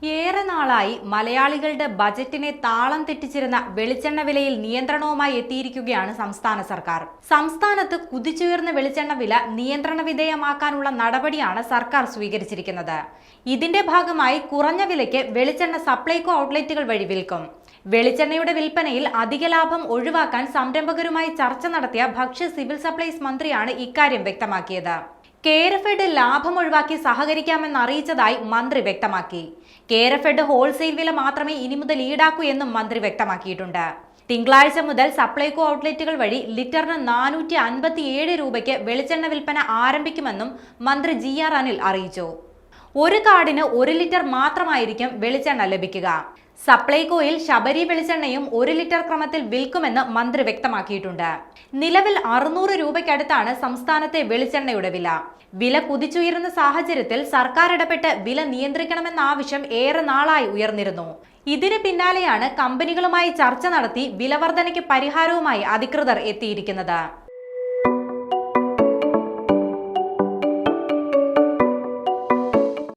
ഏറെ നാളായി മലയാളികളുടെ ബജറ്റിനെ താളം തെറ്റിച്ചിരുന്ന വെളിച്ചെണ്ണ വിലയിൽ നിയന്ത്രണവുമായി എത്തിയിരിക്കുകയാണ് സംസ്ഥാന സർക്കാർ. സംസ്ഥാനത്ത് കുതിച്ചുയർന്ന വെളിച്ചെണ്ണ വില നിയന്ത്രണ വിധേയമാക്കാനുള്ള നടപടിയാണ് സർക്കാർ സ്വീകരിച്ചിരിക്കുന്നത്. ഇതിന്റെ ഭാഗമായി കുറഞ്ഞ വിലയ്ക്ക് വെളിച്ചെണ്ണ സപ്ലൈകോ ഔട്ട്ലെറ്റുകൾ വഴി വിൽക്കും. വെളിച്ചെണ്ണയുടെ വിൽപ്പനയിൽ അധിക ലാഭം ഒഴിവാക്കാൻ സംരംഭകരുമായി ചർച്ച നടത്തിയ ഭക്ഷ്യ സിവിൽ സപ്ലൈസ് മന്ത്രിയാണ് ഇക്കാര്യം വ്യക്തമാക്കിയത്. കേരഫെഡ് ലാഭം ഒഴിവാക്കി സഹകരിക്കാമെന്ന് അറിയിച്ചതായി മന്ത്രി വ്യക്തമാക്കി. കേരഫെഡ് ഹോൾസെയിൽ വില മാത്രമേ ഇനി മുതൽ ഈടാക്കൂ എന്നും മന്ത്രി വ്യക്തമാക്കിയിട്ടുണ്ട്. തിങ്കളാഴ്ച മുതൽ സപ്ലൈകോ ഔട്ട്ലെറ്റുകൾ വഴി ലിറ്ററിന് 457 രൂപയ്ക്ക് വെളിച്ചെണ്ണ വിൽപ്പന ആരംഭിക്കുമെന്നും മന്ത്രി GR അനിൽ അറിയിച്ചു. ഒരു കാർഡിന് 1 ലിറ്റർ മാത്രമായിരിക്കും വെളിച്ചെണ്ണ ലഭിക്കുക. സപ്ലൈകോയിൽ ശബരി വെളിച്ചെണ്ണയും 1 ലിറ്റർ ക്രമത്തിൽ വിൽക്കുമെന്ന് മന്ത്രി വ്യക്തമാക്കിയിട്ടുണ്ട്. നിലവിൽ 600 രൂപയ്ക്കടുത്താണ് സംസ്ഥാനത്തെ വെളിച്ചെണ്ണയുടെ വില. വില കുതിച്ചുയരുന്ന സാഹചര്യത്തിൽ സർക്കാർ ഇടപെട്ട് വില നിയന്ത്രിക്കണമെന്ന ആവശ്യം ഏറെ നാളായി ഉയർന്നിരുന്നു. ഇതിന് പിന്നാലെയാണ് കമ്പനികളുമായി ചർച്ച നടത്തി വിലവർധനയ്ക്ക് പരിഹാരവുമായി അധികൃതർ എത്തിയിരിക്കുന്നത്.